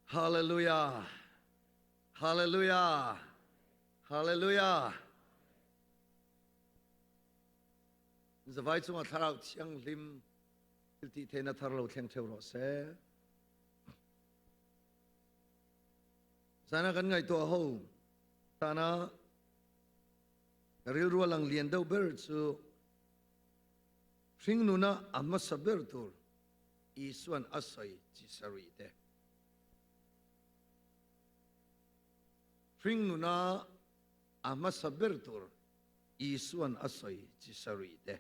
哈利路亚，哈利路亚，哈利路亚。Zawai cunga tharau thiang lim ti thena tharlo thiang theu ro se. Sana kan ngai to ho tana ril rualang lian dau ber chu Hringnuna hmasa ber tur isuan asai chi sari te. Hringnuna hmasa ber tur isuan asai chi sari te.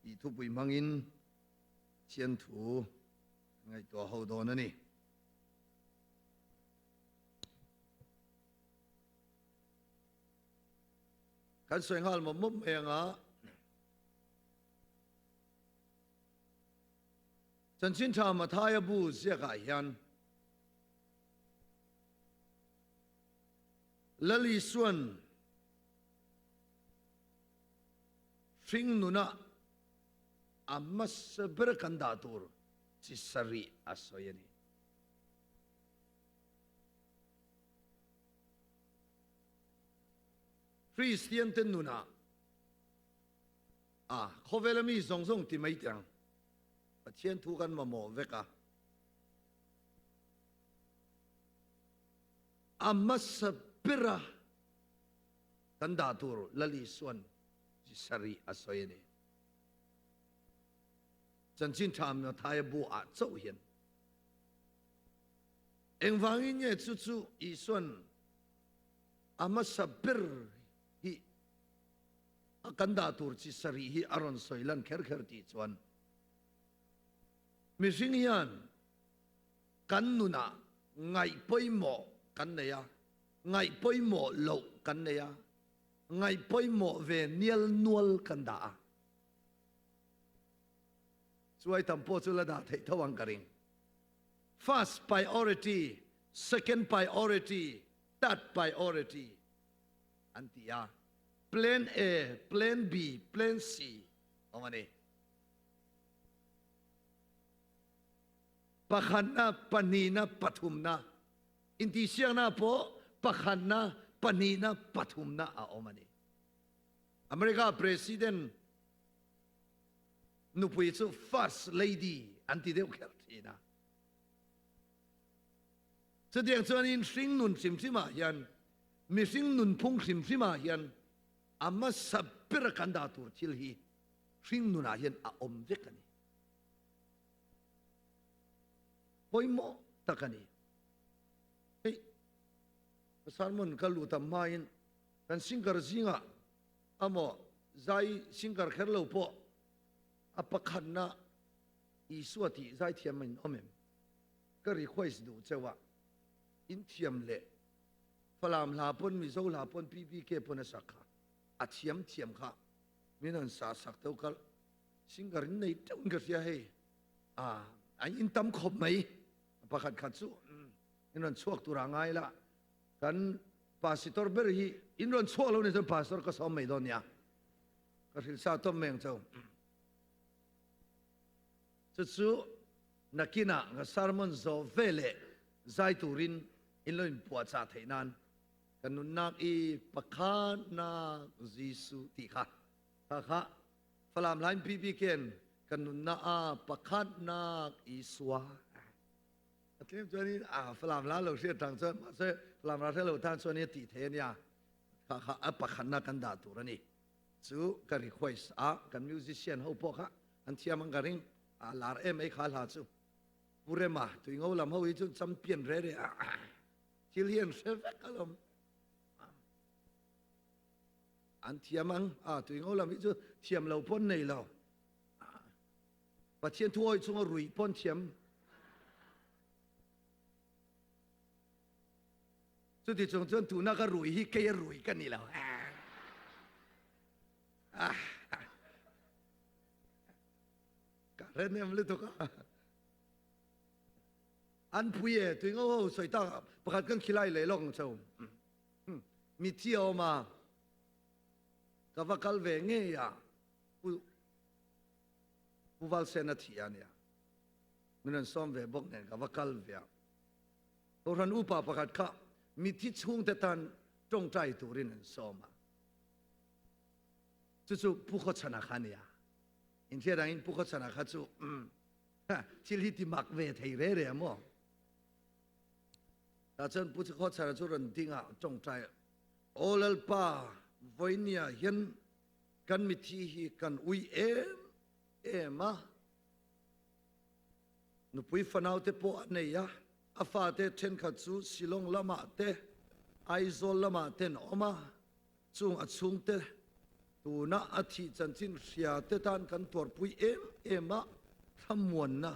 Itu pui mangin chian thu ngai to ho do na ni. Kan soi hal mo mum e nga chan chin tha ma thaya bu zia ga hian lali suan Hringnuna hmasa ber kan da tur chi sari asoyani. Christian ten nuna khovelami zong zong ti mai tiang pathian thu kan ma mo veka hmasa ber kan da tur lali suan chi sari asoyani. Chan chin tham na thai bu a chau hian engwangin ye chu chu I suan hmasa ber hi akanda tur chi sari hi aron soilan kher kher ti chuan mi hring hian kan nuna ngai pawimawh kan neya ngai pawimawh lo kan neya ngai pawimawh ve nial nual kan da chuai tampo chu la da thei thawang karing. First priority, second priority, third priority antia plan A, plan B, plan C omani pakhanna panina pathumna inti siangna po pakhanna panina pathumna a omani. America president nupui chu first lady anti deu kherthina chediang chuan in Hringnun simsima hian mi Hringnun phung simsima hian hmasa ber kan da tur thil hi Hringnuna hian a om vek ani pawimawh takani ei sarmon kalu tam main kan singkar zinga amo zai singkar kherlo po apakhanna isuati zai thiamin omem ka request du chewa in thiam le falam la pon mi zo la pon PPK pon sakha a thiam kha minan sa sak to kal singar nei tong ka sia he an in tam khop mai pakhat khat chu inon chuak tura ngai la kan pastor ber hi inron chuak lo ne ton pastor ka som mai don ya ka hil sa tom meng chau chu nakina nga sermon zo vele zai turin inloin puat sa theinan kanun nak I pakhan na Jisu ti kha kha falam lain PPK kanun na pakhan na Iswa atlem chani falam la lo se tang chon ma se falam ra thelo tan chon ni ti the nya kha pakhan na kan da turani chu ka request kan musician ho po kha an thiam ang garing lar em ai kha la chu purema tui ngau lam ho I chu champion re re thil hian sevek alom an thiamang tui ngau lam I chu thiam lo pon nei lo pathian thuoi chung rui pon thiam chu ti chung chon tu na ka rui hi ke rui kan ni lo ka renem le to ka an puye tui ngau soi ta pakhat kan khilai le long chau mi thiaw ma ka vakal ve nge ya puwal sena thian ya นั่นซ้อมเวบกเนี่ยกับว่ากัลเวียตัวรันอุปาประกาศข้ามีที่ช่วงแต่ตันจงใจตัวรินนั่นซ้อมจู่ๆผู้คนชนะขันเนี่ยอินเทียรังอินผู้คนชนะขันจู่ที่ลิติมักเวทให้เร่ๆมั้งแต่ฉันผู้คนชนะจู่รันดิ้งจงใจโอเลลป้าวันนี้เห็นกันมิที่กันอุยมะนุปุยฟันเอาเตปอเนี่ยอาฟาเตเทนขัดซูสิลงละมาเตไอโซลละมาเตนออกมาซุงอัดซุงเตตูน่าอาทิจันจินเสียเตตันกันตัวปุยมะทำมวนนะ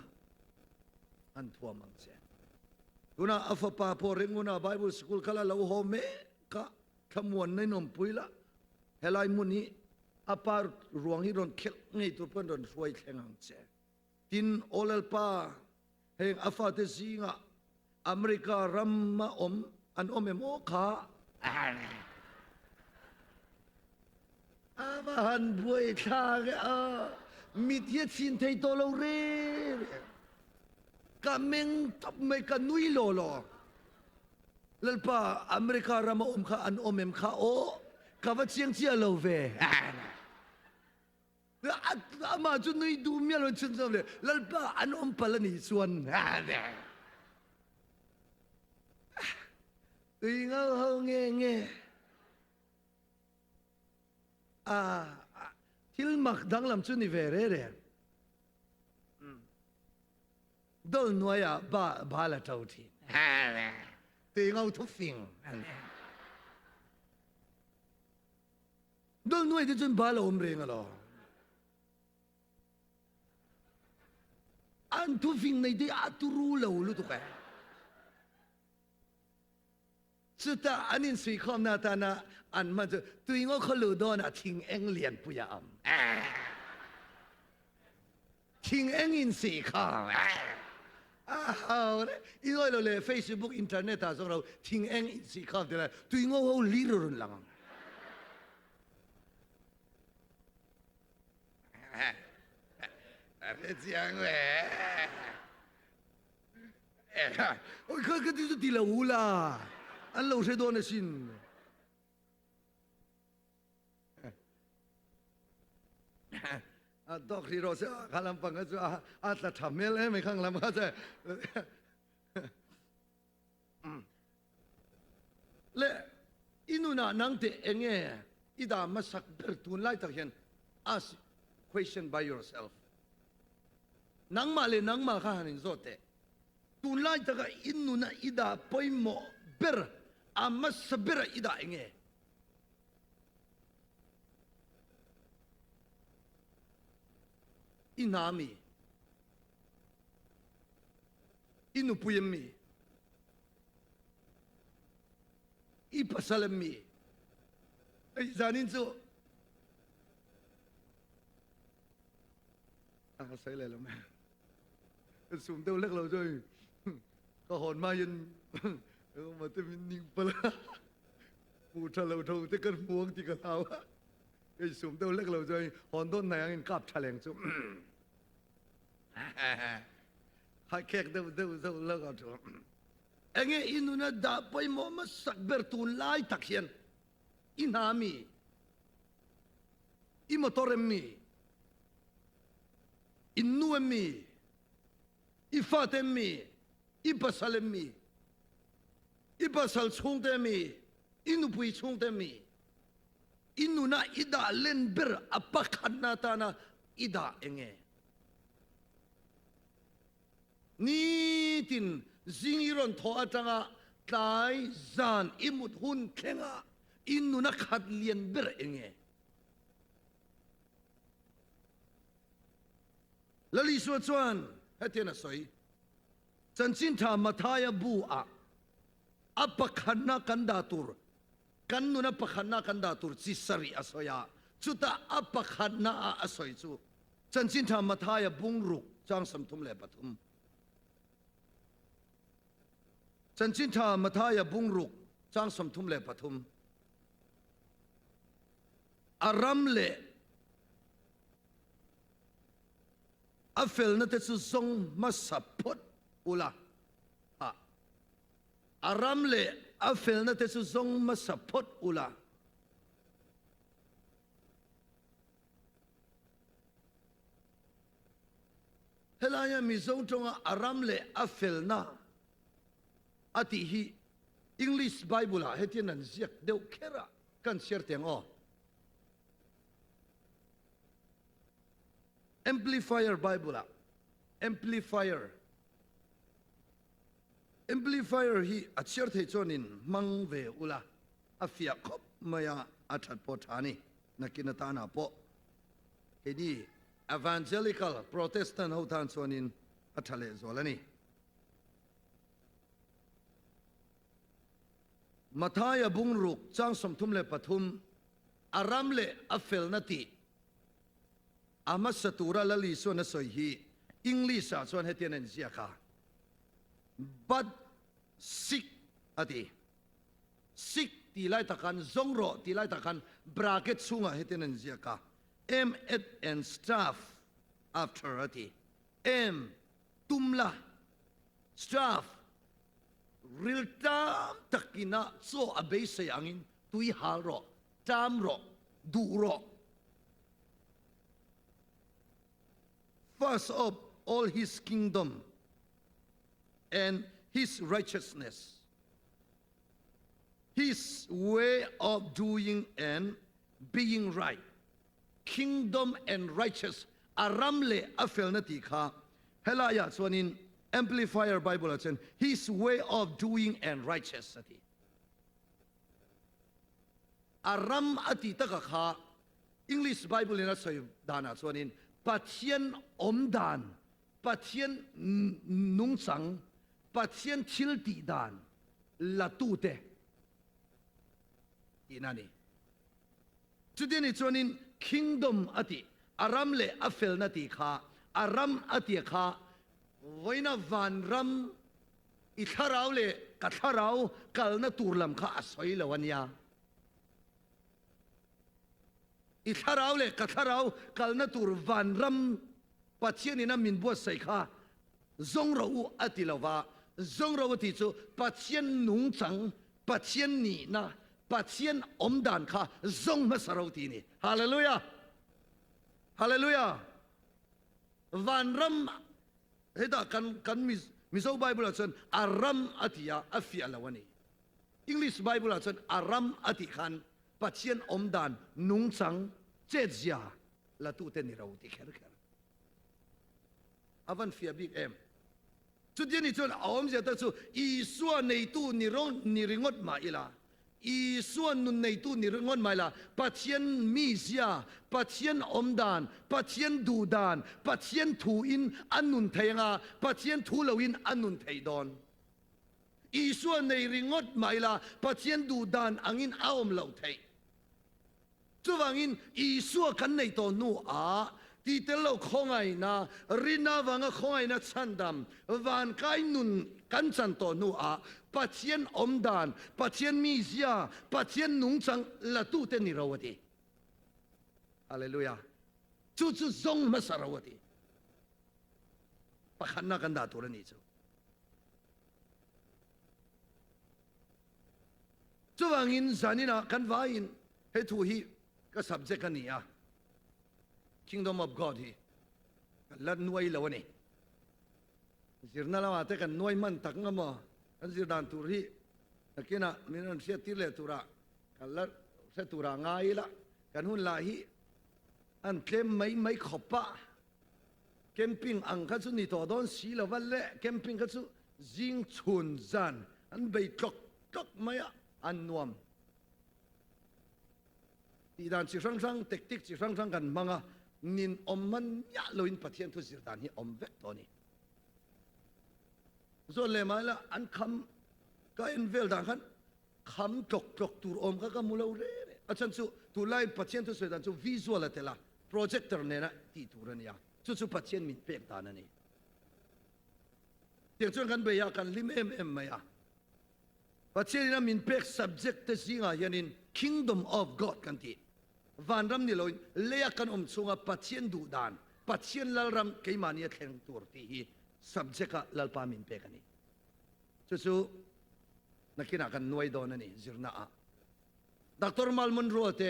อันทัวมังเจตูน่าอาฟาปาพอเรงุน่าไบเบิลสคูลคาลาลาวโฮเมกะทำมวนในนมปุยละเฮลัยมุนีอาปารรวงฮิรอนเข็งไงตัวเพื่อนรอนช่วยแข่งหังเจตินโอเลลปาเฮงอาฟาเตซิงะอเมริการัมมาอมอันอมเอโมขาอาบานบวยชาเกมิเทียชินไทยโตโลเรกาเมงทับเมกันนุยโลโลเลลปาอเมริการัมมาอมขาอันอมเอมขาโอกาวัดเชียงเชียโลเวอามาจุนนุยดูเมียลชุนซอมเลยเลลปาอันอมพลนิส่วนตีเงาเฮาเงทิลมักดังลำจุนิเวเร่ดอลนัวยบาลาเท่าทีตีเงาทุกสิ่งดอลนัวยที่จนบาลาอมเริงอะล่ะอันทุกสิ่งในที่อัตุรูเลวลุตุกะสุดท้ายอันนี้สิ่งข้อมนาตานะอันมันจะตัวเองก็ขลุ่ยโดนทิ้งเองเลียนปุยามทิ้งเองอินสิ่งข้อเนี่ยอีน้อยเราเลยเฟซบุ๊กอินเทอร์เน็ตส่งเราทิ้งเองอินสิ่งข้อเดี๋ยวตัวเองก็เอาลีรุนลังอะไรเสียงเว้ยโอ้ยคือที่สุดที่เราหูล่ะอันเราใช้โดนสินดอกที่เราเสียข้าลำปังก็จะอาจจะทำเมลไม่ข้างลำก็จะเละอินุน่ะนังเตเองอีดามาสักเปิดตุนไล่ตะเคียน ask question by yourself นังมาเลยนังมาข้าหันโซเตตุนไล่ตะกอินุน่ะอีดาปอยโมเบรอามาสเบรอีดาเองอินามีอินุปุยมีอีปัสลมีไอ้จานินโซใส่เลยแล้วแม่สุ่มเต้าเล็กเราด้วยก็หอนมายันมาเต็มนิ่งไปละปูทะเลทงที่กันม่วงที่กันเอาไอ้สุ่มเต้าเล็กเราด้วยหอนต้นไหนยังกับแถลงสุ่มให้แขกเต้าเลิกเอาถูกเอ็งอินุน่ะด่าไปมอมาสักเบรตุนไล่ตักเขียนอินามีอิมอตอร์มีอินนูมีอิฟาเตมีอิปัสลมีอิปัสลชงเตมีอินุปุยชงเตมีอินุน่ะอิดาเลนเบรอปักขันนาตานะอิดาเองนี่ตินซิงอิรอนทออาจังะไกจานอิมุดหุนเข่งะอินุน่ะขัดเลียนเบรเองแล้วลิสวชวนให้เทียนสวยจันจินทามาทายบูอาอัปขันนักันดาตุรกันนุนัปขันนักันดาตุรจิสรีอสอยาจุดอัปขันนัอสอยจูจันจินทามาทายบุงรุกจางสมทุมเลปทุมจันจินทามาทายบุงรุกจางสมทุมเลปทุมอารัมเล afel na te chu zong masapot ula aram le afel na te chu zong masapot ula helaya mi zong tonga aram le afel na ati hi English Bible a hetian an ziak deuh khera kan share teng o Amplifier Bible a Amplifier hi a share the chonin mang ve ula afia khop maya athat po thani nakinata na po edi evangelical Protestant ho than chonin athale zolani Mathaya bungruk chang somthum le pathum aram le afel nati ama satura lali so na soi hi English a chuan hetian en zia kha but sick ati sick ti lai takan zongro ti lai takan bracket chunga hetian en zia kha m at and staff after ati m tumla staff real tam takina so abay sayangin tui haro tamro duro first of all his kingdom and his righteousness his way of doing and being right kingdom and righteous aramle afel nati kha helaya chuanin Amplifier Bible at his way of doing and righteous ati aram ati takakha English Bible ina soy dana chuanin pathian omdan pathian nungchang pathian thilti dan latute inani chudini chuanin kingdom ati aram le afel nati kha aram ati kha Voina van ram itharau le katharau kalna turlam kha asoi lawanya itharau le katharau kalna tur van ram pathian ina min bo sai kha zongrau atilawa zongrau ti chu pathian nungchang pathian ni na pathian omdan kha zong masarau ti ni hallelujah hallelujah van ram heda kan miso Bible atsan aram atia afia lawani English Bible atsan aram ati khan pathian omdan nungchang chezia la tu te ni rauti kher kher avan fia big em chudiani chon awam ja ta chu I suan nei tu ni ron ni ringot ma ila I suan nun nei tu ni ringot ma ila pathian misia pathian omdan pathian dudan pathian thuin annun thainga pathian thulowin annun theidon I suan nei ringot ma ila pathian dudan angin aom lo thei chuwangin I suan kan nei to nu a ti telo khongai na rina wanga khongai na chandam van kai nun kan chan to nu a pathian omdan pathian misia pathian nungchang la tu te ni rawati hallelujah chu chu zong masarawati pakhanna kan da turani chu chuwangin zanina kan vain he thu hi ka subject ania Kingdom of God hi lat nuai lawani zirna lawa te kan nuai man tak ngamo kan zirdan tur hi nakina minon sia tile tura kallar se tura ngai la kan hun la hi an tlem mai khopa camping ang kha chu ni to don si lawal le camping kha chu jing chun zan an bei tok tok maya an nuam ti dan chi sang sang tek tik chi sang sang kan manga nin omman ya loin pathian thu zirdan hi om vek to ni zo le mala an kham ka en vel dan khan kham tok tok tur om ka mulo re achan chu tu lai pathian thu sedan chu visual atela projector ne na ti turan ya chu chu pathian min pek ta na ni tiang chuan kan be ya kan lim em maya pathian na min pek subject te singa yanin kingdom of God kan ti van ram ni loin leya kan chunga pathian du dan ปัจเจียนลรำเกี่ยมานี่แข่งตัวที่ subject ลลปามินเปกันนี่จู่ๆนักกินกันนวยโดนนี่จิรนาดรมัลมุนรัวเต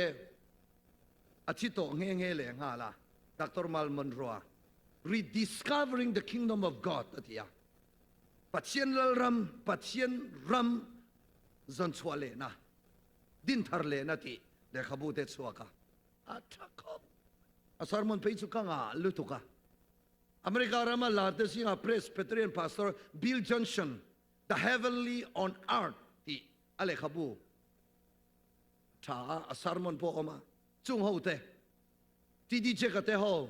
อาทิตย์โตเงี้ยเลยงาละดรมัลมุนรัว rediscovering the kingdom of God ตัวที่ปัจเจียนลรำปัจเจียนรำจันทร์เลนะดินทาร์เลนะที่เด็กขบูเตชัวกะอาทักครับอาสารมันไปสุกังลุตุกะอเมริการามาลาเตสิงา Presbyterian pastor Bill Johnson the heavenly on earth ที่อะไรขบูถ้าอาสารมันพอออกมาจุงหัวเตที่ดีเจกเตหัว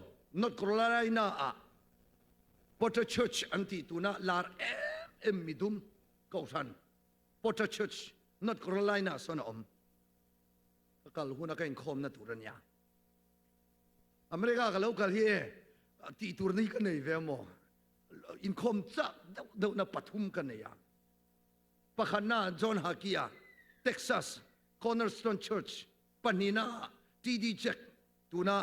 North Carolina Potter Church อันที่ตัวน่ะลามิดุมก้าวสัน Potter Church North Carolina ส่วนอมก็ลูกนักเองคอมนั่นตัวนั้นยาอเมริกาก็แล้วกันที่ที่ตัวนี้กันเนี่ยเวมออินคอมจะเดี๋ยวน่ะปฐุมกันเนี่ยปะขันน่ะจอห์นฮากิยาเท็กซัสคอร์เนอร์สโตนเชิร์ชปานีน่ะทีดีเจ็กตัวน่ะ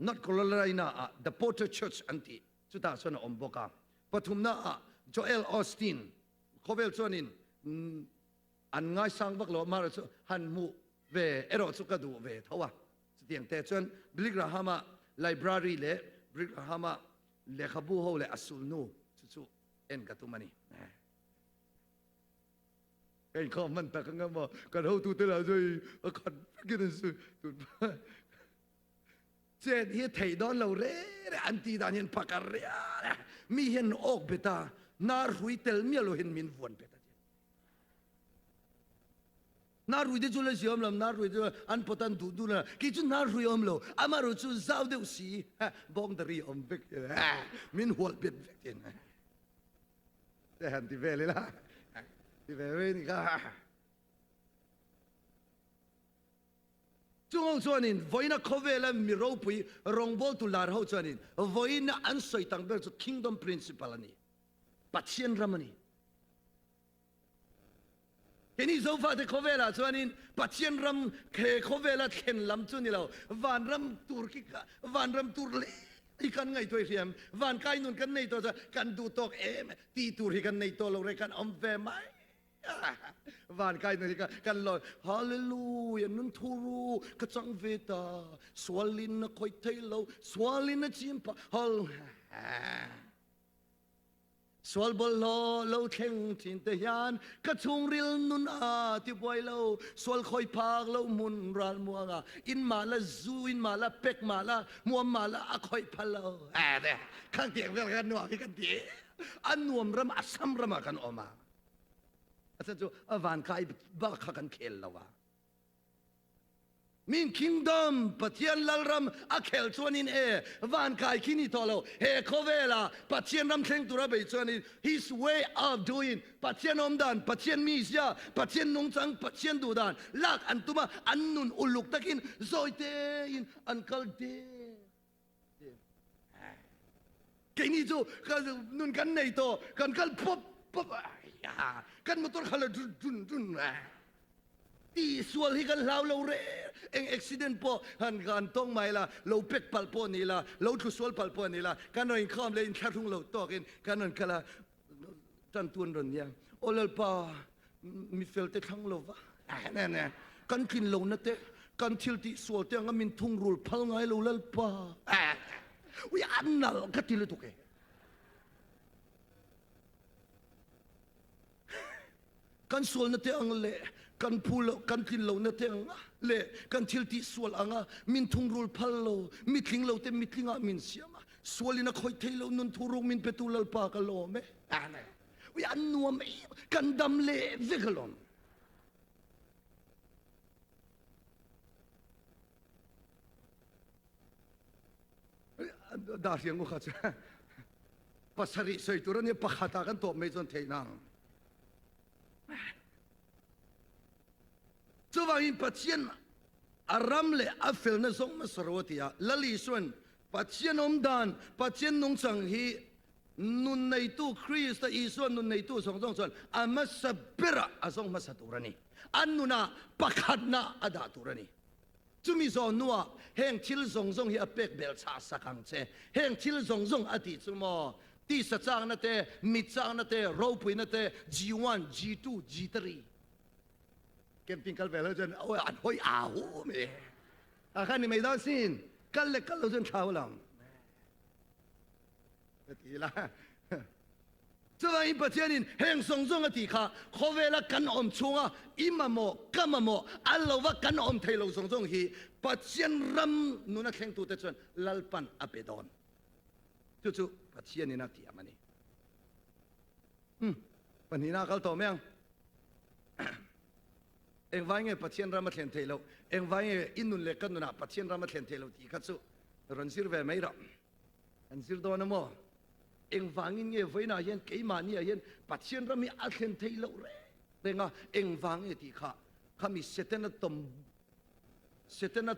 นอร์ทแคโรไลนาเดอะพอตเตอร์เชิร์ชอันที่สุดท้ายส่วนอมบอกกันปฐุมน่ะโจเอลออสตินเขาเวลส่วนนี้อันง่ายสังบักโลมาร์ฮันมูเวเอโรสุกดูเวเท่าว่าเสียงแต่ส่วนบริกราฮามาไลบรารีเล่บริกราฮามาเลขบูโฮเล่อัสุลนูสุเอ็นกัตุมันนี่เอ็นข้อมันตะกังมากันเขาตัวเตล่าใจกันกินสุดเจ็ดเฮียไทยดอนเราเร่อันตีดานเห็นพักอะไรมีเห็นออกเบต้านารุยเตลมีเราเห็นมินวนเบต้านารุยเดจุลเสียมลำนารุยเดอันพอตันดูนะคิดจุนารุยอมเราอามารุจูซาวเดวสีบองดารีอมเบกมินหัวเบ็ดเบกเองแต่หันที่เวเลยล่ะที่เวนี่ก็จงส่วนนี้วันนั้นเขาเวลามีรูปยรองบอลตุลาร์เขาส่วนนี้วันนั้นอันสวยตั้งเป็นkingdom principleนี่ปัจเจียนรามันนี่แค่นี้โซฟาที่เขาเวลาส่วนนี้ปัจเจียนรำเขาเวลาเข็นลำส่วนนี้เราวันรำตุรกีวันรำตุรลีอีกันไงตัวเทียมวันใกล้นู่นกันในตัวจะกันดูตกตีตุรกีกันในตัวเราเรียกกันอมเวไหมวันใกล้นู่นกันลอยฮาเลลูยานุนทูรูกระจังเวตาสวาลินคอยเทโลสวาลินจิมปะฮัลสวลบอลโลเข่งทินเตียนกระชงริลนุนที่บอยโลสวลคอยพากโลมุนรัลมัวงาอินมาละซูอินมาละเป็กมาละมัวมาละคอยพาโลเด้ข้างเตียงกันนัวกันเตียอันนวมรำอัศมรำกันออกมาอาจารย์จูวันใครบ้าขักันเคลแล้ววะมินคิงดอมปะเทียนลรำอาเคลชวนินวันใครคินี่ตัวเราเฮโคเวลาปะเทียนรำเข่งตัวเราไปชวนิน his way of doing ปะเทียนอมดานปะเทียนมิสยาปะเทียนนงจังปะเทียนดูดานลากอันตุมาอันนุนอุลุกตะกินซอยเตอินอันคัลเดแค่นี้จูกันนุนกันในตัวกันคัลป๊อปกันมอเตอร์คัลดุนที่ส่วนที่กันเราเร่เอ็กซิเดนต์พอหันกันต้องไม่ละเราเป็กปัลปอนี่ละเราทุส่วนปัลปอนี่ละกันนอยข้ามเลยแค่ทุ่งเราตอกินกันนั่นก็ละจันทวนรอนยังโอเลปามีเฟลเตทั้งโลวะเนี่ยกันกินเราเนเตกันทิลติส่วนเตียงก็มีทุ่งรูลพัลไงเราเลปาวิอันนั่นก็ทิลตุกกันส่วนเนเตอังเล่กันพูลกันทิลเราเนเตอังเล่กันทิลติส่วนอังมินทุ่งรูลพัลโลมิทิ้งเราเตมิทิ้งมินเสียมาส่วนลินักคอยเทเรานุนทุรุมินเปตุลปากะโลเมวิอันนัวเมกันดำเล่เวกลอนดาเสียงกูขัดภาษาริสวยตัวนี้ปะขัดกันตัวไม่จนเทนังจะว่าอินปัจเจียนอารามเล่อัฟเฟลน์ส่งมาสรวติยาลลีส่วนปัจเจียนอมดานปัจเจียนนงสังฮีนุนในตู้คริสต์อีส่วนนุนในตู้ส่งส่วนอามาสเบระส่งมาสตุรนีอันนุนาปะขัดนาอดาตุรนี จุมีโซนัวแห่งทิลซงซงเฮียเป็กเบลชาสักังเจแห่งทิลซงซงอดีตจุมอที่สัจจางนั่นเตมิจางนั่นเตโรปุยนั่นเต G1 G2 G3 เกมปิงกัลเวลจนโอ้ยอันหอยอาหูเมอาคันนี่ไม่ได้สินกัลเล็กกัลเราจนเท้าลำทีละ这玩意不见人，很松松的地卡，可为了跟我们冲啊，伊嘛么，干嘛么，阿老话跟我们提路松松去，不见人，侬那听到的准，老板阿别当，就不见人那地嘛呢，ปัญหาเขาตัวเมียงเอ็งว่าไงปัจจัยรามาเทียนเทโลเอ็งว่าไงอินนุนเล็กกันนู่นนะปัจจัยรามาเทียนเทโลที่ขัดสู้รันซิร์เวไม่หรอกรันซิร์โดนมั้งเอ็งว่าไงเงี้ยไว้น่ะยันเกี่ยมานี่ยันปัจจัยรามีอัลเทียนเทโลเลยเรื่องอ่ะเอ็งว่าไงที่ข้ามีเซตนัต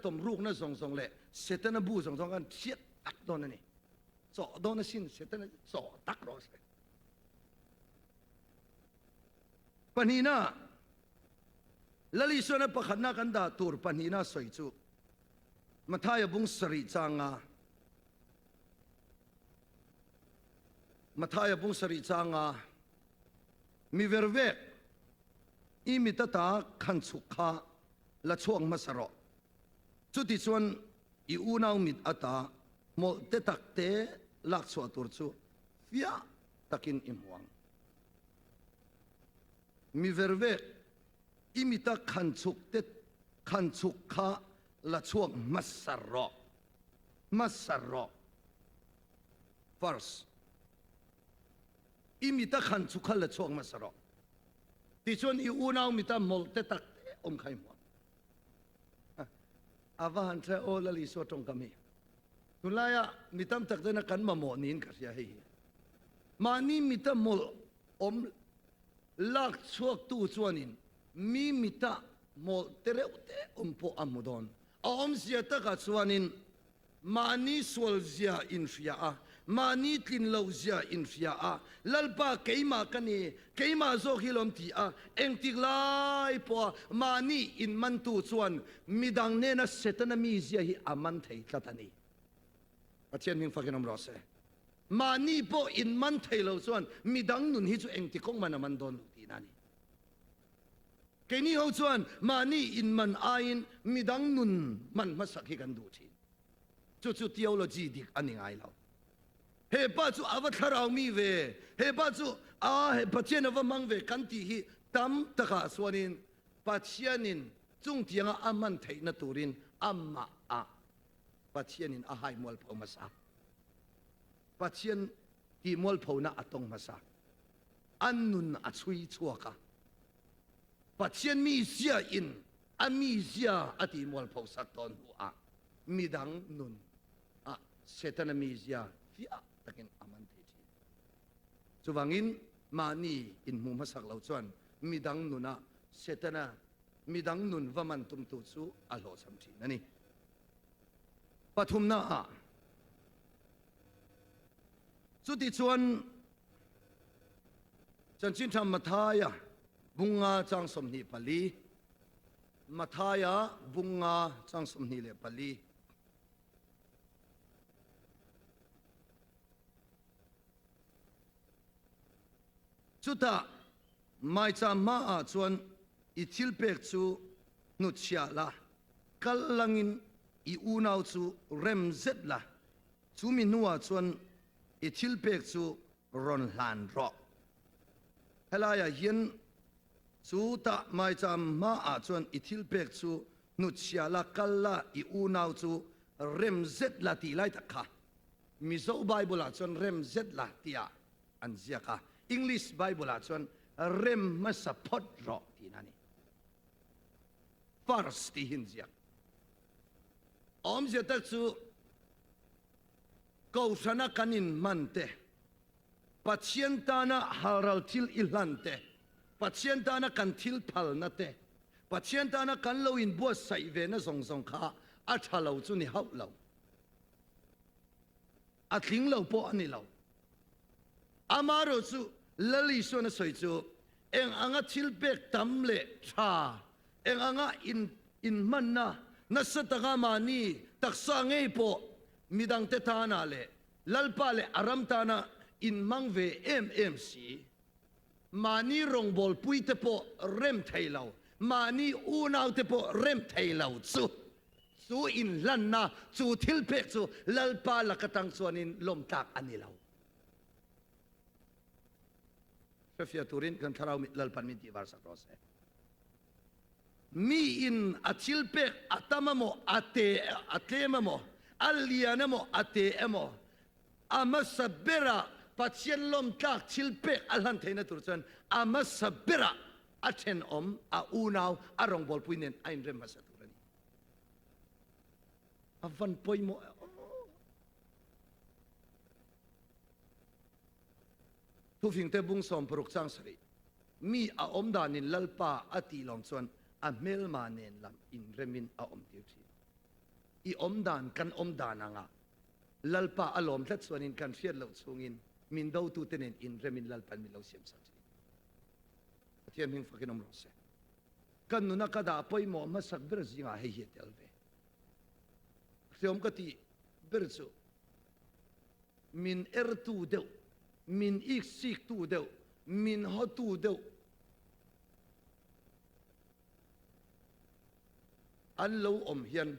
ตมรูกนั่นส่งเลยเซตนัตบูส่งกันเชียดตักโดนนั่นนี่สอโดนนั่นสินเซตนัตสอตักรอสปัญหาละลิส่วนนั้นประคันนักันดาตูร์ปัญหาสวยจูมาท้ายบุ้งสริจางามาท้ายบุ้งสริจางามีเวรเวกอีมิตตาขันสุขาละช่วงมาสระจุดที่ส่วนอีอูนาวมิดอัตาโมเตตักเตลักสวตูร์จูฟิยาตักินอิมวังมีเวรเวกอิมิตาขันสุกเตขันสุขาละช่วงมัสระ first อิมิตาขันสุขาละช่วงมัสระที่ชวนอีอูนาวมิตาโมลเตตักเตไข่หมดอาวันเทโอละลิสวตรงกามีตุลายะมิตามตักเตนักันมาโมนินกันเสียให้มานี่มิตาโมลลักช่วงตู้ชวนินมีมิตาโมเตเรอุเตพออามุดอนเสียตะกัดชวนินมานี่สวลเซียอินฟิยามานี่ทินเลวเซียอินฟิยาลัลปาเกยมากันนี่เกยมาโซฮิลอมตีเอ็งติกไลพอมานี่อินมันตู้ชวนมีดังเนนัสเซตนามีเซียฮิอามันเทยตานีอาเชียนมิงฟังกันน้ำรอเซมานี่พออินมันเทยเลวชวนมีดังนุนฮิจูเอ็งติกงมันโดนตีนันนี่เกนี่เขาชวนมานี่อินมันอายินมีดังนุนมันมาสักให้กันดูทีจุดเทียวโลจีดิกอันนี้ไงเราเฮป้าจูอาวัตเรามีเวเฮป้าจูเฮปัจเจนว่ามังเวกันที่ฮิตั้มตะกาสวนินปัจเจนินจุงเทียงอามันเทนตูรินอัมมาปัจเจนินอาหายมวลพอมาสาปัจเจนที่มวลพอน่ะอัตงมาสาอันนุนอัดช่วยชัวกะปัจเจนมีเสียอินมีเสียอติมวลพอสักตอนหัวมีดังนุนเซตันมีเสียฟิอาตะกินอามันเทจีจุวังอินมานี่อินมุมาสักเหล่าจวนมีดังนุนะเซตันมีดังนุนว่ามันตุมตุสูอัลโหสัมทีนั่นนี่ปฐุมนาสุดที่ชวนจันชินทำมาทายบุงาจังสมนีปลีมาทายบุงาจังสมนีเลปลีสุดท้ายไม่จำมาชวนอิทิลเปกจูนุชยาละกัลลังอินอีอูนาวจูเรมเซตละจูมินัวชวนอิทิลเปกจูรอนลันรอเฮลายาเย็นจูตาไม่จำมาชวนอิทิลเปกจูนุชยาละกัลละอีอูนาวจูเรมเซตละตีไลตะค่ะมิโซไบเบิลชวนเรมเซตละตีอันเสียค่ะEnglish Bible ชวนเริ่มมาสปอตรอที่นั่นนี่ First ที่หินเสียจะตัดสู่กาวชนะกันินมันเตปัจเจียนตานะฮารัลทิลอิลันเตปัจเจียนตานะกันทิลพัลนัเตปัจเจียนตานะกันเลวินบัวใส่เวนะส่งข้าอัฐเหล่าจุนี่เฮาเหล่าอัฐลิงเหล่าปออันนี้เหล่าอามาโรจูละลิส่วนสวยจูเอ็งอ่างทิลเบกตั้มเละชาเอ็งอ่างอินมันนะ นัสตะกามานีตักสังเอโปมิดังเตตานาเลลัลปาเลอารัมตานาอินมังเวซีมานีรงบอลปุยเตโปเร็มไทยเรามานีอูนาวเตโปเร็มไทยเราสูอินลันนาสูทิลเปกสูลัลปาลักตังส่วนอินลมตากอันนี้เราเฟฟิอาตูรินกันทาราวมิลัลปันมิติวาร์สักรอเซมีอินอัทิลเปกอัตมะโมอัตเตมะโมอัลลียานโมอัตเตเอโมอามัสเบระปัจเจนลมตากทิลเปกอัลฮันเทนตุรซันอามัสเบระอัเทนอมอาอูนาวอารองบอลปุยเนนไอน์เรมมาสตุรนีอาวันปอยโมทุกสิ่งเตบุงสอมปรุกสังสรีมีอาอมดานินลัลปาอติลองส่วนอาเมลมาเนนลำอินเรมินอาอมติวทีอีอมดานกันอมดานังะลัลปาอารมณ์ทัดส่วนอินกันเฟียดเหล่าสูงินมินดาวตูเตเนนอินเรมินลัลปันมิลาวเซียมสังสรีเทียนหิงฟักินอมรสกันนุนักดาปอยโมมาสักเบรซิงาเฮียเตลเวเสียมกติเบรซูมินเอร์ตูเดวมินอีกสิกตูเดวมินฮอตูเดวอันเราอมเฮียน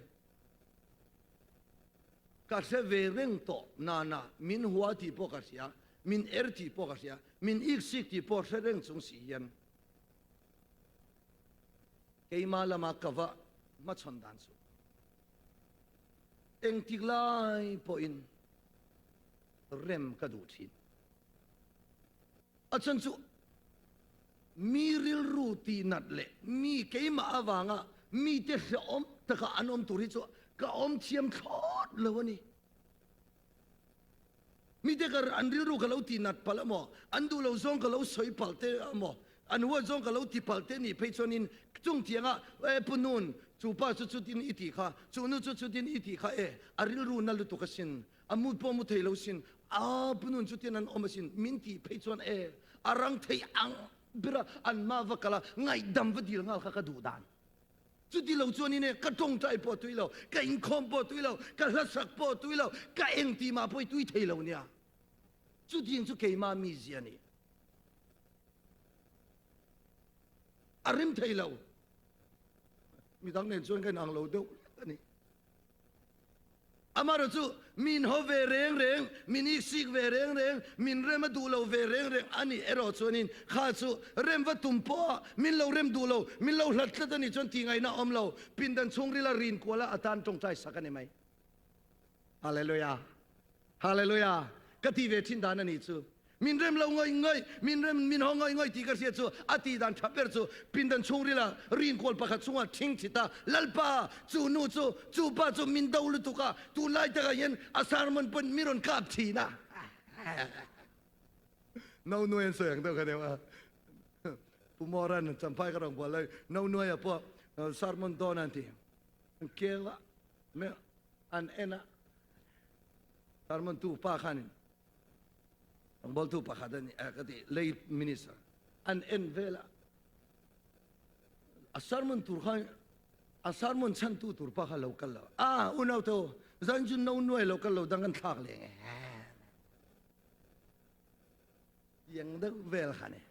กัดเสเวเร่งโตนานามินหัวที่พวกกัดเสียมินเอร์ที่พวกกัดเสียมินอีกสิกที่พวกเสเร่งสงสีเฮียนเกยมาละมากวะมาชนดันสุเอ็งติกไลพออินเร็มกระดูทินอาจารย์สุมีริลรูตีนัดเละมีเกยมาอวางะมีเตะอมตะกะอันอมตุริสุกะอมเทียมทอดเลยวะนี่มีเตะกะอันริลรูกะเราตีนัดพะละมออันดูเราซงกะเราสวยพัลเตอะมออันหัวซงกะเราตีพัลเตนี่เพชรนินจงเทียงะปุนุนจูป้าจุดดินอิติค่ะจูนุจุดดินอิติค่ะอาริลรูนั่นลุตุกสินอามุดปอมุเทลสินปุนุนจุดดินนั้นอมสินมินตีเพชรอารังเทียงเบระอันมาวกะละไงดำวดีลงาขะกะดูดานจุดที่เราจวนนี่เนี่ยกระจงใจปอตุยเรากะอินคอมปอตุยเรากะลัสักปอตุยเรากะเอ็งตีมาปอยตุยเทเราเนี่ยจุดที่จุดเกยมามีเสียนี่อาริมเทเรามีทั้งเนี่ยชวนกันอังเราดูนี่อามาเราจูมินฮอเวเร่งเร่งมินอีกสิกเวเร่งเร่งมินเรมดูเราเวเร่งเร่งอันนี้เอรอชวนินข้าจูเรมวัตุมปอมินเราเรมดูเรามินเราหลัดหลัดนี่จนที่ไงนะอมเราปินดันชงริลารินกัวละอาจารย์จงใจสักกันไหมฮาเลลูยาฮาเลลูยากติเวทินดานันนี่จูมินเรมเราง่อยง่อยมินเรมมินห้องง่อยง่อยที่กระเสียจูอติดันทับเบอร์จูปินดันชงริลารินกัวปะขัดชงว่าทิ้งทิตาลัลปาจูนูจูป้าจูมินดาวลุตุกะตูไล่ตะกันยันอาสารมันเป็นมิรอนคาบทีนะน้าหน่วยเสียงเท่ากันเดียวผู้มอรันจำไปกระดองบัวเลยน้าหน่วยพวกสารมันโดนันทีเกี่ยวเมื่ออันเอ็นะสารมันตูป้าขันบอลตูป้าขันนี่ก็ที่เลย์มินิสเตอร์อันเอ็นเวล่าอาสารมันตูขันอาสารมันฉันตูตูป้าขันเรากันแล้วอุณเอาตัวฉันจุนน้าหน่วยเรากันเราดังกันทักเลยยังได้เวลขันเนี่ย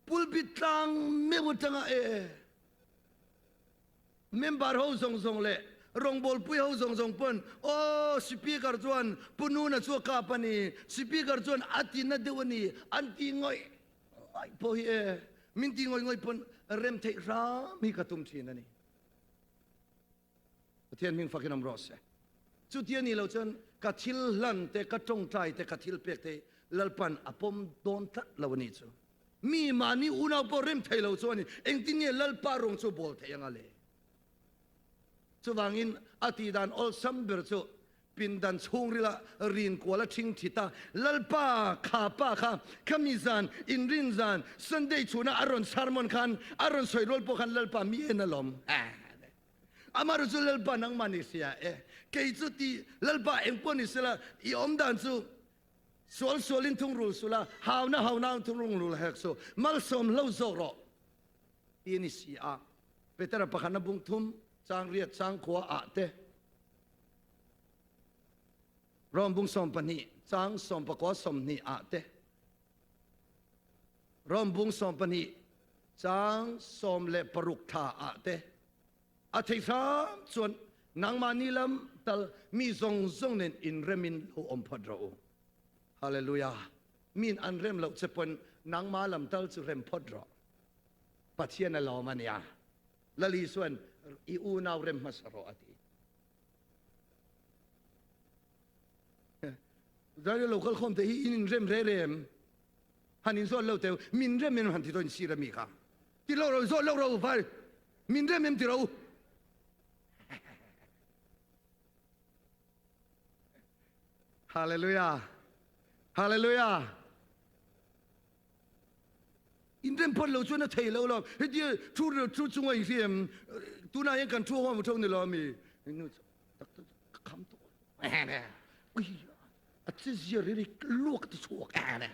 ปุลบิตังเมื่อวันจังเมมบาร์เฮาส่งเลยรองบอลปุยเฮาส่งปนโอ้สปีกเกอร์จวนปุนูน่ะชัวกาปนีสปีกเกอร์จวนอัตินัดเดวนีอันตีง่อยพอเฮมินตีง่อยปนเริ่มเทรามีกระตุ้มทีนั่นนี่เทียนมิงฟักกินน้ำร้อนเสจุดเทียนนี่เราจนกะทิลลันเตกะจงใจเตกะทิลเปกเตลัลปันอปมโดนทัดเราวันนี้จูมีมานี่อุณาปเริ่มเทเราจวนนี่เอ็งที่นี่ลัลปารองจูบอลเทียงอะไรจูวางินอติดานออลซัมเบอร์จูปินดันชงริละรินกัวละชิงทิตาลัลปาขาป้าขาขมิซานอินรินซานสันเดย์ชูน่าอารอนซาร์มอนคันอารอนสวยรอลปคันลัลปามีเอ็นลมอามารุจูลัลปานังมานิสยาเกยจุตีลัลปาเอ็งปนิสละอีอมดันจูสวลินทุ่งรูสุละฮาวนาทุ่งรูเฮกซูมัลสมเล่าโซโร ตีนิสีอาเปตระปะขันบุงทุมจางเรียดจางขวาอาเตรอมบุงสมปนีจางสมปะกวาสมนีอาเตรอมบุงสมปนีจางสมเลปรุกธาอาเตอาทิตย์สามส่วนนางมานิลำตัลมีทรงเน้นอินเรมินหูอมพัดเราฮาเลลูยามีนอันเริ่มเราจะเป็นนางมาลำตัลจะเริ่มพัดเราปัจเจียนเรามันยาละลีส่วนอีอูนาวเริ่มมาสรอติเราเราคนคมแต่อินเริ่มเริ่มฮันอินส่วนเราแต่มินเริ่มมันที่ตัวอินซีรามีค่ะที่เราส่วนเราไปมินเริ่มที่เราฮาเลลูยาฮาเลลูยาอินเดียนพอเราชวนนักเที่ยวเราเฮ้ยเดี๋ยวทุจงไว้ที่ตัวนั้นยังกันทั่วห้องทั่วนี่เรามีนู่นคำตัวเนี่ยอุ้ยอาจจะเยอะเลยลวกที่ชั่วเนี่ย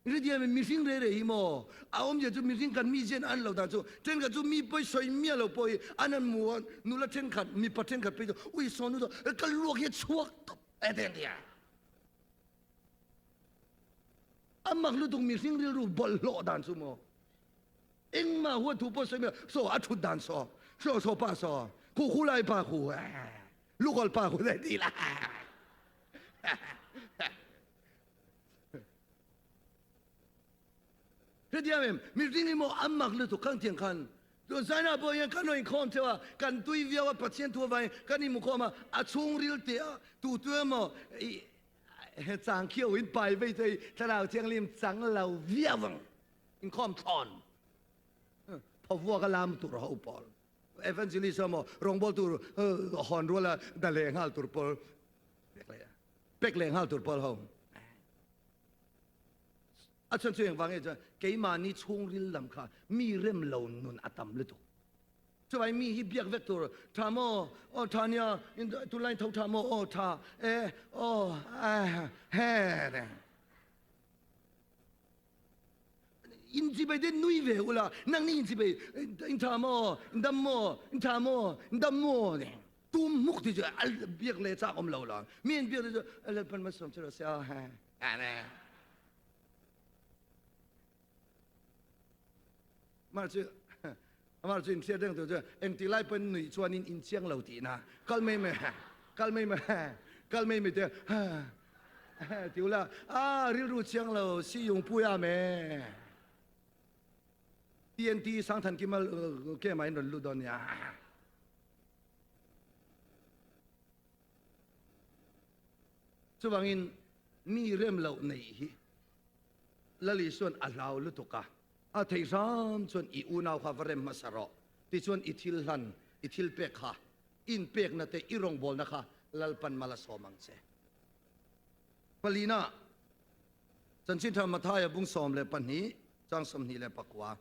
เรื่องเดียวมันมีสิ่งเร่ๆมั้งเอาผมจะมีสิ่งกันมีเช่นอันเราแต่จู่เช่นกันจู่มีไปสวยมีเราไปอันนั้นมัวนู่นละเช่นกันมีประเทศกันไปจู่อุ้ยสอนนู่นก็ลวกเยอะชั่วตบเอ็ดเดียอามักลุตรงมีสิ่งเรื่องบอลโลดันซูโม่เอ็งมาหัวถูกปอสมีโซ่อัดชุดดันโซ่ป้าโซ่คู่ไล่ป้าคู่ลูกอลป้าคู่ได้ดีละเรื่องเดียวมีสิ่งนี้มั่วอามักลุตุขังเทียงขันตัวสายน้าบ่ยังกันหน่อยคอนเทว่ากันตุยเวียว่าปัจเจียนทั่วไปกันนี่มุขมาอาชงริลเตียตัวมั่วจางเขี้ยวอินไปไปใจถ้าเราเชียงริมจังเราเวียวังอินคอมทอนพอวัวก็ลามตัวเราอุปอลevangelism รองบอลตัวฮอนรัวละดัลเลงฮัลตัวปอลเป็กเลงฮัลตัวปอลห้องอาจารย์ช่วยฟังให้จ้ะเกี่ยมานี่ชงริลลำค่ะมีเริ่มเหล่านุนอัตมเลยตัวจะไปมีฮิบยักเวกตัวทามโอทานี่ตุลัยเท่าทามโอทาโอเฮเนี่ยอินจิไปเดินนุยเวอุล่ะนั่งนี่อินจิไปอินทามอินดัมโมอินทามอินดัมโมเนี่ยตุ้มมุกที่จะอัลเบียกเลยจากอมเหล่าล่ะมีนเบียกเลยจะอัลเป็นมาสมเชื่อเสียฮะเนี่ยมาเชื่อมาจริงเสียเรื่องตัวเจ้าเอ็งตีไล่เป็นหนุ่ยชวนอินเชียงเหล่าตีนะกัลไม่เดียวติวละริรู้เชียงเหล่าสิยงปุยาเมTNT สังทันกิมาแค่ไม่นนลุดอนยาสว่างอินมีเริ่มเหล่านี้ละลิส่วนอัลลาวลุตุกะอาทิตย์สามส่วนอีอูนาวข้าเริ่มมาสระที่ส่วนอิทิลหันอิทิลเปกค่ะอินเปกนั่นแต่อีรองบอลนะคะลัลปันมาลาโซมังเซปลีน่าจันชินธรรมทายบุ้งสอมเลยปันนี้จังสมนีเลยปักว่า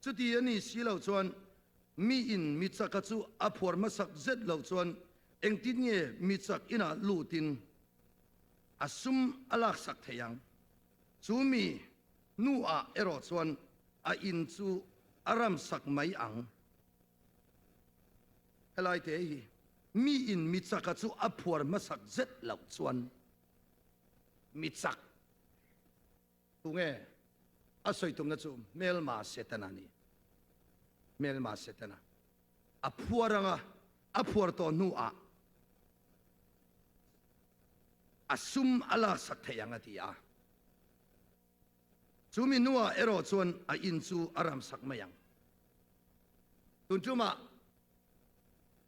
สุดที่อันนี้สิเราชวนมีอินมีจักรจูอภวรมาสักเจ็ดเราชวนเอ็งตินเย่มีจักอินาลูตินอาซุมอลักสักเทียงจูมีนูอาเอรอชวนอาอินจูอารามสักไม่อังอะไรเตะมีอินมีจักรจูอภวรมาสักเจ็ดเราชวนมีจักตุงเออาศัยตุงจูเมลมาเซตนานีเมลมาเสตนะอภวรังอภวรตัวนูอาอสุมอลาสักเทียงที่อาจูมินัวเอโรชวนอินจูอารามสักไม่ยังตุนจูมา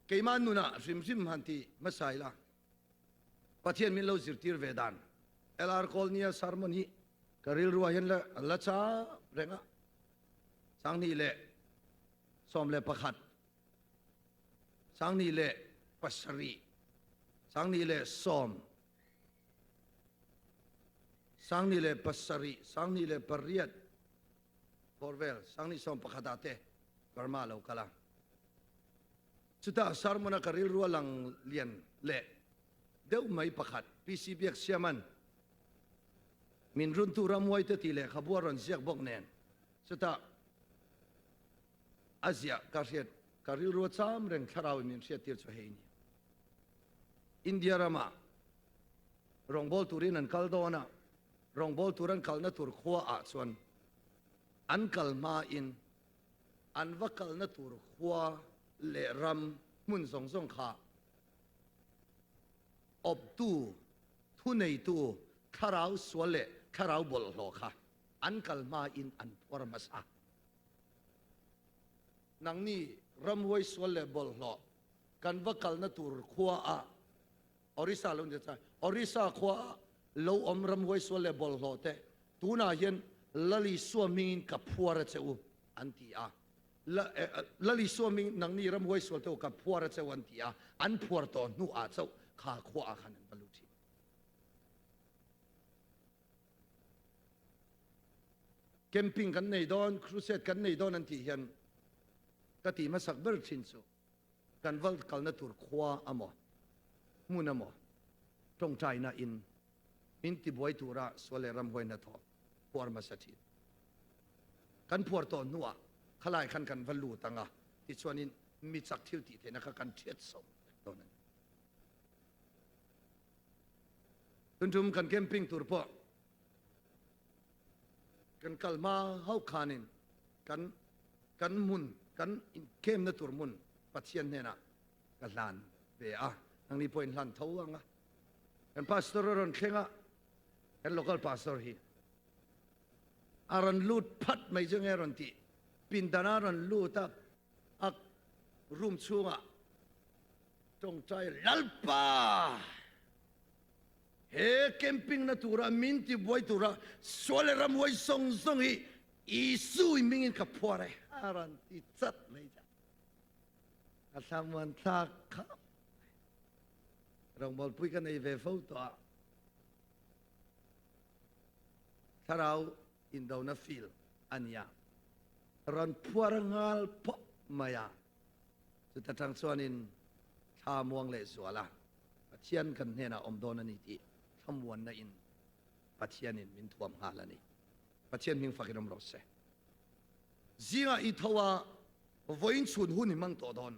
เกี่ยมันนูนะริมหันที่มาใส่ละปัจเจียนมิลโลซิรติร์เวดานเอลาร์คอลเนียสาร์มนีกริลรัวเห็นละละช้าเร่งะสังนี่เละสอมเล่ประคัดสังนี่เล่ปัสรีสังนี่เล่สอมสังนี่เล่ปัสรีสังนี่เล่ปริยัดฟอร์เวลสังนี่สอมประคัดอาเตกรมาเลวกะลา สุดท้ายสารมนักริลรัวลังเลียนเละเดี๋ยวไม่ประคัดพีซีบีเอ็กเซียมันมินรุ่นตุรามวยเตติเละขบวนรันเสียกบอกแน่นสุดท้ายอาเซียการเสียการริลรัวซ้ำเร่งคาราวมินเสียติร์สุเฮนีอินเดียรามารองบอลตุรินันคัลโดนะรองบอลตุรันคัลนัตุรขัวอาส่วนอันคัลมาอินอันวักคัลนัตุรขัวเลรัมมุนสงขาอบตูทุนตูคาราวสวเลคาราวบอลโลค่ะอันคัลมาอินอันพวรมาสานังนี้รัมไว้สวเลบอลโลกันวักคัลนัตุรขัวอาอริซาลงเดชอริซาขวาโลอมรำไว้สวเลบอลโลเตตูน่าเห็นลลิสวมิงกับพัวระเจ้าอันที่ลลิสวมิงนังนี้รำไว้สวเลเตกับพัวระเจ้าอันที่อันพัวตอนนูอาเจ้าข้าขวาขันบรรลุทีแคมปิ้งกันในดอนครูเซตกันในดอนอันที่เห็นกติมาสักเบิร์ชินสุกันวัลกัลนัตุรขวาอโมมุนโมตรงใจน่าอินมินติบวยตุระสวเลรำไว้นาทอพวรมาสัจิกันพวรตอนนัวขลายขันกันวัลลูตังอ่ะที่ส่วนนี้มีสักทิวติเทนักกันเทียดสมตอนนั้นจุ่มกันแคมปิ้งตุรพอกันกัลมาเฮาคานินกันมุนกันเข้มนาตุรมุนปัจเจียนเนี่ยนะกันลานเบียอันนี้พอยลันเท่าอ่ะกันพาสตอร์รันเข่งอ่ะกัน local pastor ฮีอารันลูดพัดไม่ใช่ไงรันทีปินดานารันลูดอักรูมช่วงอ่ะจงใจลัลปาเฮแคมปิ้งนัตุระมินติบวยตุระสวเลรำไว้ทรงฮีอีสุยมิงกับพัวเลยอารันที่จัดไม่จ้ะอาสามันทักครับรองบอลพูดกันในเวฟูตัวถ้าเราอินโดนีเซียอันยารันพัวรังาลพบมายาสุดท้ายทางส่วนนี้ชามวงเลสวละปัจเจียนกันเนี่ยนะอมโดนนี่ที่ทำวันนั้นอินปัจเจียนมินทวมหาลนี่ปัจเจียนมิงฟักรำรสเซจีงอีทว่าวันชุนหุ่นมังตัวดอน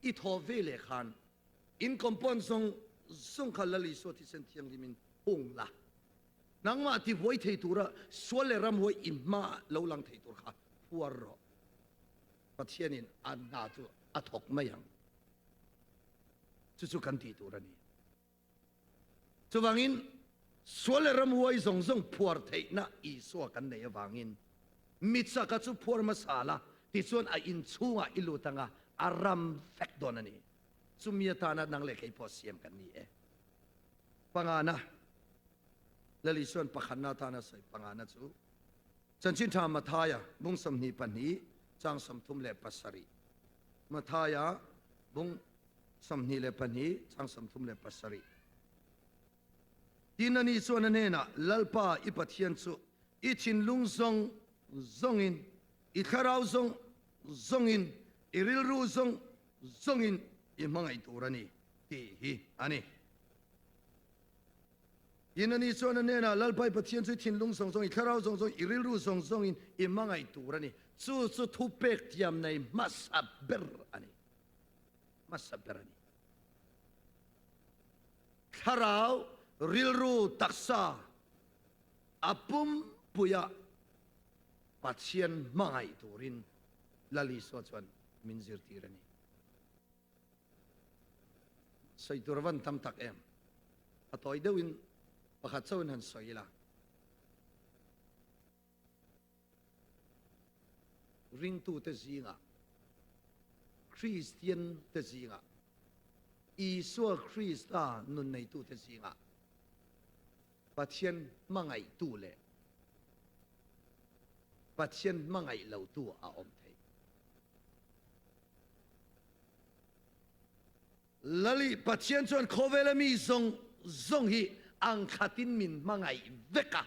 อีทว่าเวเลขันอินคอมพอนส่งขลลิสวติเซนที่ยังลิมินหงละนังมาที่ไว้เทตุระสวเลรำไว้อิมมาเลวลังเทตุระพัวรอปัจเจียนินอันนาตัวอัฐกไม่ยังจุกันที่ตุระนี้จุวังอินสวเลรำไว้ส่งพัวเทนะอีสวกันในวังอินมิตรสักจุพัวมาสาละที่ส่วนอินชัวอิลุตังอารามเฟกดอนนี่สุมีตานัดนังเล็กไอ้พอเสียมกันนี่ปังอานะและลิส่วนปักขันนาตานะใส่ปังอานะจูจันชินทามาทายาบุงสมนีปันนี้จางสมทุมเลปัสสรีมาทายาบุงสมนีเลปันนี้จางสมทุมเลปัสสรีที่นั่นนี่ส่วนนั้นเองลัลปาอิปัทยันจูอิชินลุงซงอินอิคาราวซงอินอิริลรูซงอินอิมังไอตัวนี้ที่ฮีอันนี้ยินนี่ส่วนนั้นเองลัลปาอิปัทยันจูทินลุงซงอิคาราวซงอิริลรูซงอินอิมังไอตัวนี้จู่ทุเปกที่ยามในมัสอับเบอร์อันนี้มัสอับเบอร์อันนี้คาราวริลรูตักษาอัปุมปุยะปัจเจียนมังไอตัวรินลลิสวชวนมินซิร์ตีรันีใส่ตัววันทำตักอัตอยเดวินประคัตเจ้าหันสอยละริงตูเตจิงะคริสเตียนเตจิงะอีสวคริสตานุนในตูเตจิงะปัจเจียนมังไอตัวเล่ปัจเจียนมังไอเหล่าตัวอาอมเทลลิปัจเจียนส่วนโคเวลมีซงฮีอังคัตินมินมังไอเวกะ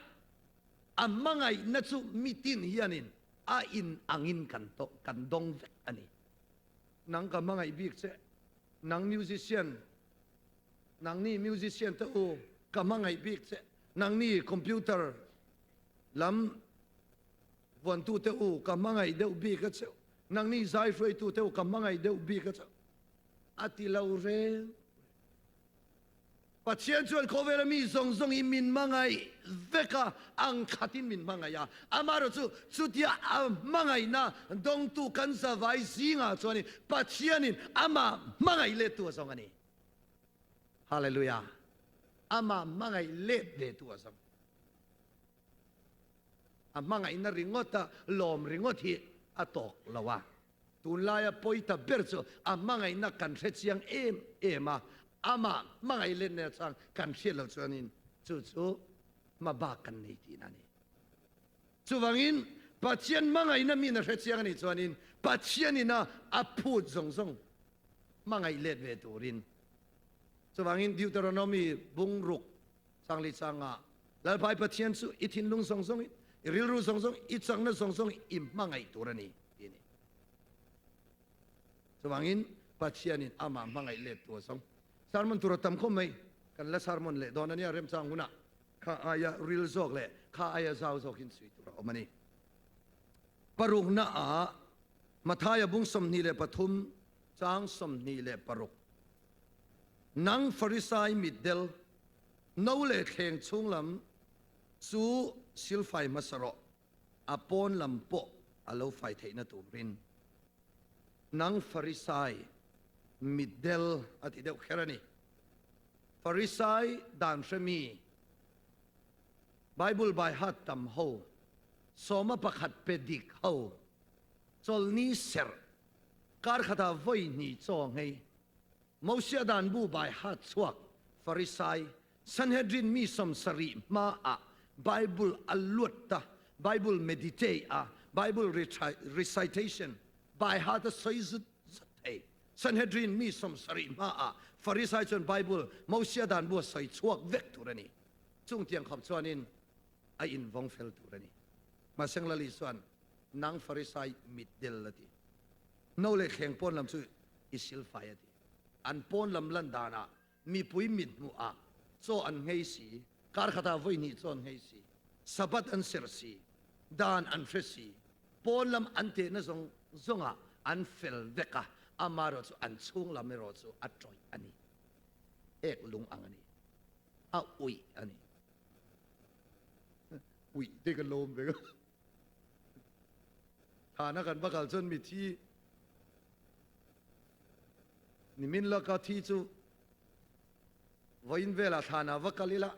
อันมังไอนัจุมิตินฮิอานินอินอังอินกันโตกันดงเวกอันนี้ นังกำมังไอบิ๊กเสนังมิวสิเชียนนังนี่มิวสิเชียนเต้ากำมังไอบิ๊กเสนังนี่คอมพิวเตอร์ลำวันตู้เต้ากำมังไอเดวบิ๊กเสนังนี่ไซไฟตู้เต้ากำมังไอเดวบิ๊กเสอาทิลาวเรปัจเจียนชวนโคเวลมีส่งอิมินมังไงเวกาอังขัดินมินมังไงยาอามารุสุดยามังไงนะดงตุกันสบายสิงาชวนี่ปัจเจียนินอามามังไงเล็ดตัวสองอันนี้ฮาเลลูยาอามามังไงเล็ดเดตัวสองอามังไงน่าริงอตาลมริงอที่อตอกละวะตุนลายปอยตาเบิร์โซอามังไงนักกันเสียงเอมาอามามังไอเล่นเนี่ยสังกันเสียเราชวนินจู่มาบ้ากันในที่นั่นนี่จู่วังอินปัจเจียนมังไอนั่นมีนะเสียงนี่ชวนินปัจเจียนนี่นะอพูดส่งมังไอเล่นเวตูรินจู่วังอินดิวเตอร์โนมีบุงรุกสังลิสังอ่ะแล้วไปปัจเจียนสุอิทินลุงส่งริลรูส่งอิสังนั่นส่งอิมมังไอตัวนี้นี่จู่วังอินปัจเจียนนี่อามามังไอเล่นตัวส่งสารมันตุระตำคมไหมกันละสารมันเละตอนนั้นเนี่ยเริ่มสร้างหุ่นข้าอายะริลซอกเละข้าอายะซาวซอกินสุยตุระอมันนี่ปรุงน่ามาทายบุ้งสมนีเละปฐุมจางสมนีเละปรุกนังฟาริสัยมิดเดลนูเละเข่งชุงลำสู้ซิลไฟมาสระอาปอนลำโปอาลูไฟเทนตูรินนังฟาริสัยมิดเดลอธิเดวแค่นี้ฟาริสัยด่านเชมีไบเบิลใบฮัดตำหูสมประคัดเปดิกหูจลนี้เสรการขัดเอาไว้นี่จงให้มอเสียด่านบูใบฮัดสวกฟาริสัยสันเฮดรินมีสมสรีมาไบเบิลอัลลุตตาไบเบิลเมดิเตไบเบิลrecitation ใบฮัดสอยสุดสันเฮดรินมีสมสรีมาฟาริสัยจนไบเบิลมอเสียด่านบัวใส่ชวกเวกตัวนี้จุงเตียงขอบชวนินไออินวงเฟลตัวนี้มาเซงลลิส่วนนังฟาริสัยมิดเดลละทีนู่เลยแข่งปนลำสุอิสิลไฟทีอันปนลำลันดานะมีปุยมิดมัวโซอันเฮสีการขัดเอาไว้นี่โซอันเฮสีสับอันเสรสีดานอันเฟสีปนลำอันเตนะซงอันเฟลเวกะอามาโรสุอันช่วงลำเมโรสุอัดจอยอันนี้เอกลุงอันนี้อุยอันนี้อุยเด็กกันลมเด็กฐานะกันบักลจนมีที่นิมินละก็ที่จูวันเวลาฐานะวักลิละ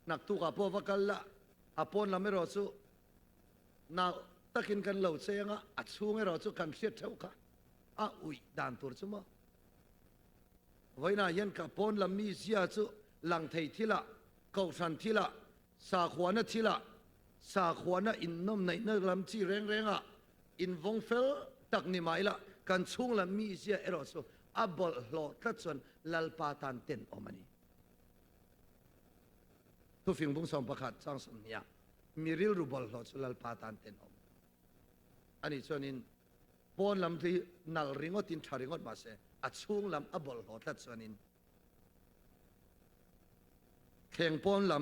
นักตุกอาพอวักละอาปนลำเมโรสุนาตะกินกันเหล่าเสียงอัดช่วงเมโรสุกันเสียเท่ากันอุยด่านตัวจุมาไว้น่ายันกับปนลำมีเสียจุหลังไทยทีละเกาชันทีละสาขวานะทีละสาขวานะอินนมในเนื้อลำจีแรงอินวงเฟลตักนิมัยละกันช่วงลำมีเสียเอรอสุอับบลโลทัดส่วนลัลปาตันเต็นอมันนี่ทุฟิงบุ้งสมประคัดสร้างสมเนียมีริลรูบลโลสุลัลปาตันเต็นอมอันนี้ส่วนนี้ปนลำที่นัลริงอตินชาริงอมาเสอัดช่วงลำอับบลโลทัดส่วนนี้แข่งปนล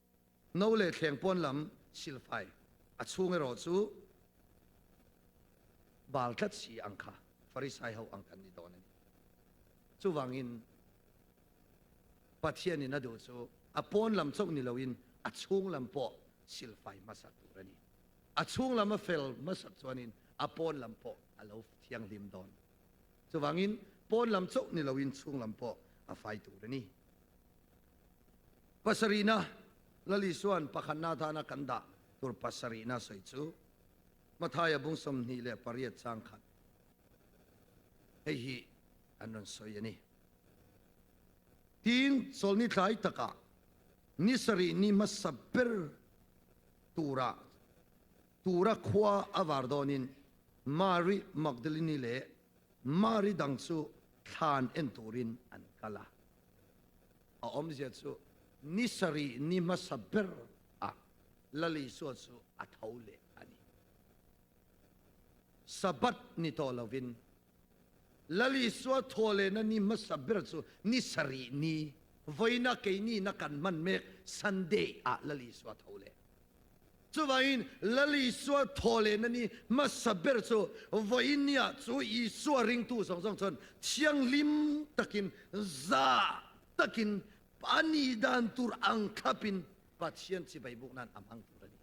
ำนู่เลยแข่งปนลำสิลไฟอัดช่วงรอจูบาลทัดสีอังคาฟาริสัยเขาอังกันนี่ตอนนี้จูวังอินปัจเจียนี่นะดูจูอัปนลำจงนี่เราอินอัดช่วงลำปอสิลไฟมาสัตว์ตัวนี้อัดช่วงลำมาเฟลมาสัตว์ตัวนี้อัปนลำปออาลูเทียงริมดอนจูวังอินปนลำจงนี่เราอินช่วงลำปออาไฟตัวนี้ปัสรีนะลลิส่วนปักนาธานากันดาตัวปัสรีนะสวยจูมาทายบุ้งสมนีเลปริยัตสังขัดเฮ้ยอันนั้นสวยนี่ทีนโซลนิทายตะกะนิสรีนิมัสเปรตูระขวาอวาร์ดอนินมารีมักดลินีเลมารีดังซูทานเอ็นตูรินอันกาลาอมเจซูนิสรีนิมัสเปรลลิสวดซูอัทาวเลอันนี้สับัดนิโตลวิน ลลิสวะทอเลนันนี่มัสเบรซูนิสรีนีไว้นักเกนี่นักกันมันเมกซันเดย์อะลลิสวะทอเลจูว่าอินลลิสวะทอเลนันนี่มัสเบรซูไว้เนี่ยจูอีสวะริงตูสองชนเชียงลิมตะกินซาตะกินปานีดานตูรอังคับินปัจเจียนสิไปบุกนั้นอัมหังตูรนี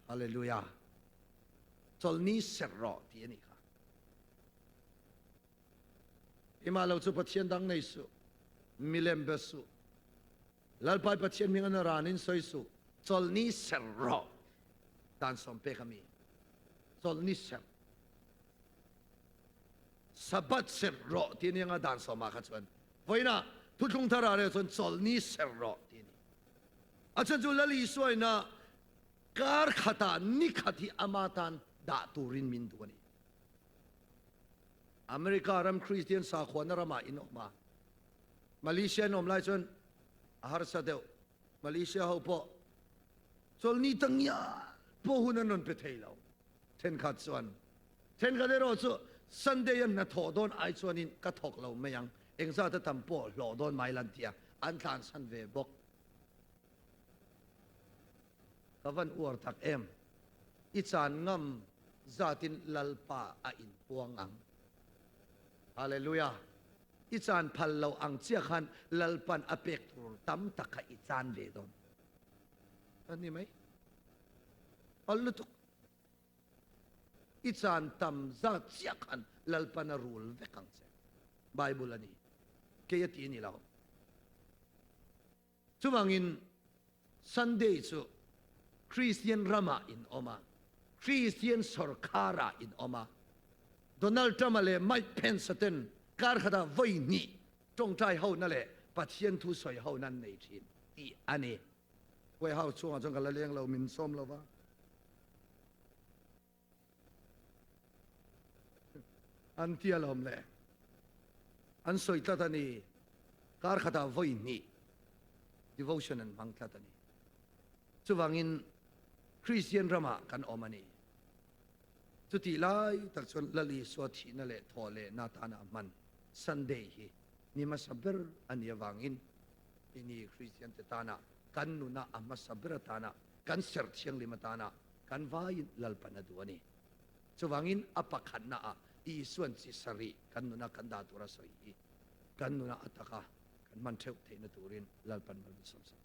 ฮาเลลูยาจลนี้เสรอที่นี่ค่ะอิมาเราจะปัจเจียนดังในสุมิเลมเบสุลัลไปปัจเจียนมีเงินรานินสอยสุจลนี้เสรอดานสมเปกมีจลนี้เสรสบัดเสรอที่นี่งาดานสมาขัดส่วนไว้นะทุกทุงทาราเรส่วนจลนี้เสรอที่นี่อาจารย์จุลลีสวยนะการขัดนิขัดที่อามาตันดาตูรินมินตัวนี้อเมริการัมคริสเตียนสาขวานรามาอินออกมามาเลเซียนอมไลส่วนอาหารสะเดวมาเลเซียเขาพอส่วนนี้ตั้งยาพวกหุ่นนั่นเป็นเทลาวเทนขัดส่วนเทนขัดเรื่องส่วนซันเดียนนัทโดนไอส่วนนี้กระทกเราไม่ยังเองซาจะทำพวกหล่อโดนไม้ลันเทียอันทานสันเวบกกวันอวดทักเอ็มอิจานงำ zatin lalpa a in puang ang hallelujah ichan phallo ang chia khan lalpan apek tur tam taka ichan le don ani mai allutuk ichan tam za chia khan lalpan a rule vekang se bible ani kayati ni law chumangin sunday chu christian rama in oma Christian Sarkara in Oma Donald Trump ale Mike Pence ten kar khada voi ni tong trai ho na le pathian thu soi ho nan nei thin ti ani we hau chuang chong kala leng lo min som lo wa an tia lom le an soi ta ni kar khada voi ni devotion an mang ta ni chuwangin Christian Rama kan omani tuti lai tak chon lali swati na le thole na tana man Sunday hi ni masaber an yawangin ini Christian tana kan nuna amasaber tana kan ser thiang lima tana kan vain lalpana duani chuwangin apakhan na a i suan chi sari kan nuna kan da tura soi kan nuna ataka kan man theu theina turin lalpan mal som sam